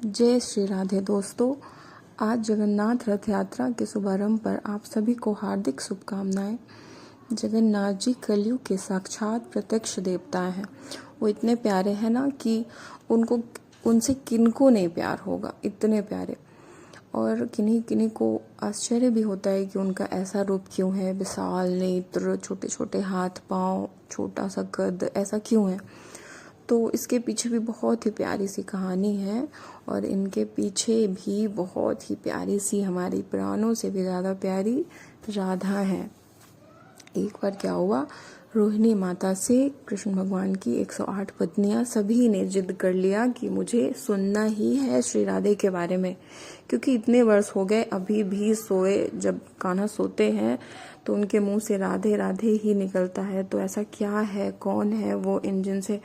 जय श्री राधे दोस्तों। आज जगन्नाथ रथ यात्रा के शुभारंभ पर आप सभी को हार्दिक शुभकामनाएं। जगन्नाथ जी कलयुग के साक्षात प्रत्यक्ष देवता हैं। वो इतने प्यारे हैं ना कि उनसे किनको नहीं प्यार होगा, इतने प्यारे। और किन्हीं किन्हीं को आश्चर्य भी होता है कि उनका ऐसा रूप क्यों है, विशाल नेत्र, छोटे छोटे हाथ पांव, छोटा सा कद, ऐसा क्यों है। तो इसके पीछे भी बहुत ही प्यारी सी कहानी है और इनके पीछे भी बहुत ही प्यारी सी, हमारी प्राणों से भी ज़्यादा प्यारी राधा है। एक बार क्या हुआ, रोहिणी माता से कृष्ण भगवान की 108 पत्नियां सभी ने जिद कर लिया कि मुझे सुनना ही है श्री राधे के बारे में, क्योंकि इतने वर्ष हो गए अभी भी सोए, जब कान्हा सोते हैं तो उनके मुंह से राधे राधे ही निकलता है। तो ऐसा क्या है, कौन है वो इन जिनसे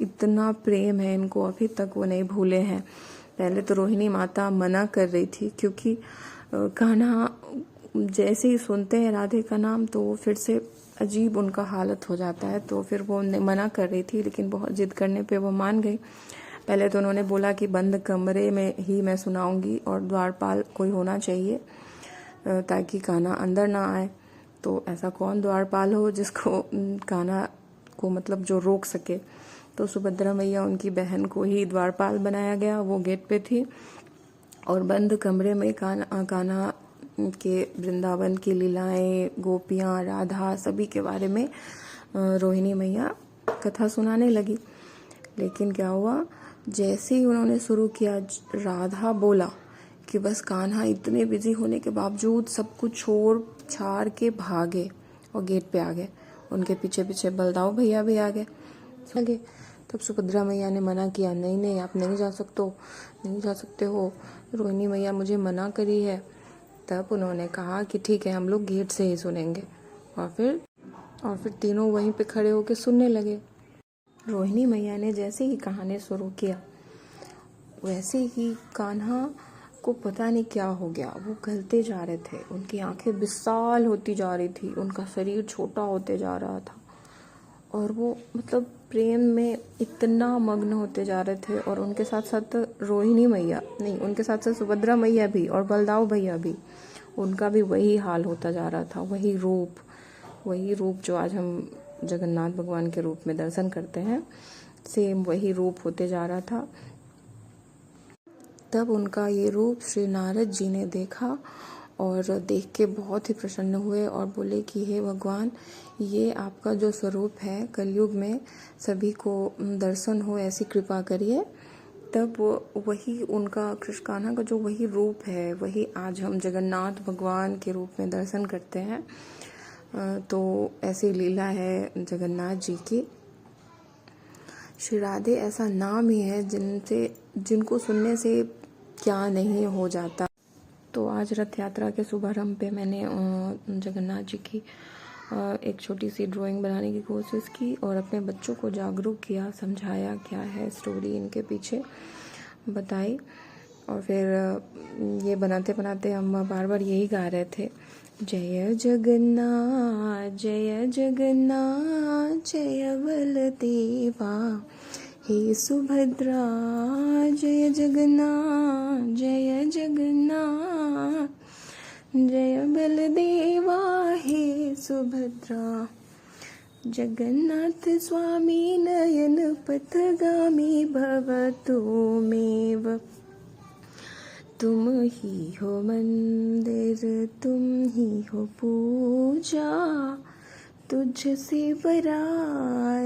इतना प्रेम है इनको, अभी तक वो नहीं भूले हैं। पहले तो रोहिणी माता मना कर रही थी, क्योंकि कान्हा जैसे ही सुनते हैं राधे का नाम तो फिर से अजीब उनका हालत हो जाता है। तो फिर वो मना कर रही थी, लेकिन बहुत जिद करने पे वो मान गई। पहले तो उन्होंने बोला कि बंद कमरे में ही मैं सुनाऊंगी और द्वारपाल कोई होना चाहिए ताकि कान्हा अंदर ना आए। तो ऐसा कौन द्वारपाल हो जिसको कान्हा को मतलब जो रोक सके। तो सुभद्रा मैया उनकी बहन को ही द्वारपाल बनाया गया, वो गेट पे थी और बंद कमरे में कान्हा के वृंदावन की लीलाएं, गोपियां, राधा, सभी के बारे में रोहिणी मैया कथा सुनाने लगी। लेकिन क्या हुआ, जैसे ही उन्होंने शुरू किया, राधा बोला कि बस कान्हा इतने बिजी होने के बावजूद सब कुछ छोड़ छाड़ के भागे और गेट पे आ गए। उनके पीछे पीछे बलदाऊ भैया भी आ गए। तब सुभद्रा मैया ने मना किया, नहीं नहीं आप नहीं जा सकते हो, रोहिणी मैया मुझे मना करी है। तब उन्होंने कहा कि ठीक है, हम लोग गेट से ही सुनेंगे। और फिर तीनों वहीं पे खड़े होकर सुनने लगे। रोहिणी मैया ने जैसे ही कहानी शुरू किया, वैसे ही कान्हा को पता नहीं क्या हो गया, वो गलते जा रहे थे, उनकी आंखें विशाल होती जा रही थी, उनका शरीर छोटा होते जा रहा था और वो मतलब प्रेम में इतना मग्न होते जा रहे थे। और उनके साथ साथ रोहिणी मैया नहीं, उनके साथ साथ सुभद्रा मैया भी और बलदाऊ भैया भी, उनका भी वही हाल होता जा रहा था। वही रूप जो आज हम जगन्नाथ भगवान के रूप में दर्शन करते हैं, सेम वही रूप होते जा रहा था। तब उनका ये रूप श्री नारद जी ने देखा और देख के बहुत ही प्रसन्न हुए और बोले कि हे भगवान, ये आपका जो स्वरूप है कलयुग में सभी को दर्शन हो, ऐसी कृपा करिए। तब वही उनका कृष्ण कान्हा का जो वही रूप है, वही आज हम जगन्नाथ भगवान के रूप में दर्शन करते हैं। तो ऐसी लीला है जगन्नाथ जी की। श्री राधे ऐसा नाम ही है जिनको सुनने से क्या नहीं हो जाता। तो आज रथ यात्रा के शुभारंभ पे मैंने जगन्नाथ जी की एक छोटी सी ड्राइंग बनाने की कोशिश की और अपने बच्चों को जागरूक किया, समझाया क्या है स्टोरी इनके पीछे बताई। और फिर ये बनाते बनाते हम बार बार यही गा रहे थे, जय जगन्नाथ जय जगन्नाथ जय बलदेवा, हे सुभद्रा जय जगन्नाथ जय जगन्नाथ जय बलदेवा, हे सुभद्रा। जगन्नाथ स्वामी नयन पथगामी भवतु मेव, तुम ही हो मंदिर तुम ही हो पूजा, तुझसे बड़ा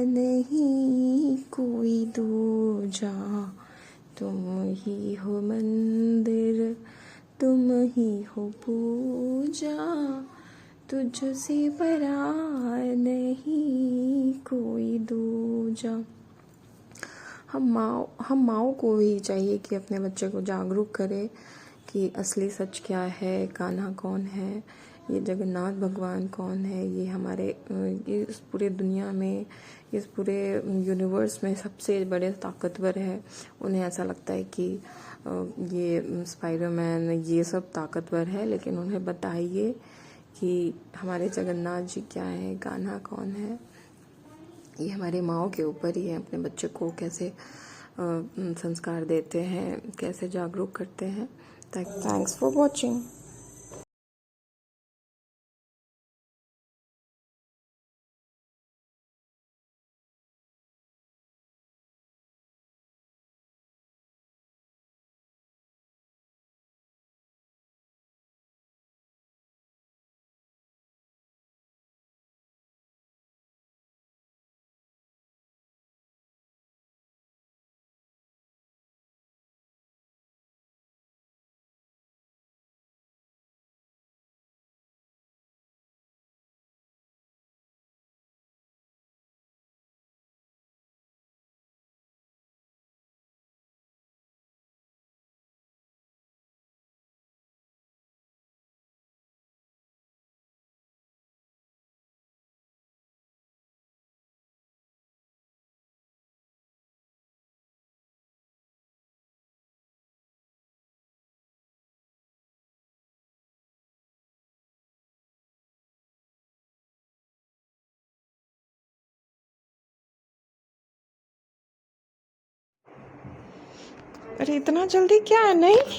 नहीं कोई दूजा। तुम ही हो मंदिर तुम ही हो पूजा, तुझसे बड़ा नहीं कोई दूजा। हम माओ को ही चाहिए कि अपने बच्चे को जागरूक करे कि असली सच क्या है, कान्हा कौन है, ये जगन्नाथ भगवान कौन है, ये हमारे ये इस पूरे दुनिया में, इस पूरे यूनिवर्स में सबसे बड़े ताकतवर है। उन्हें ऐसा लगता है कि ये स्पाइडरमैन ये सब ताकतवर है, लेकिन उन्हें बताइए कि हमारे जगन्नाथ जी क्या है, कान्हा कौन है। ये हमारे माओ के ऊपर ही है अपने बच्चे को कैसे संस्कार देते हैं, कैसे जागरूक करते हैं। Thanks for watching. अरे इतना जल्दी क्या है? नहीं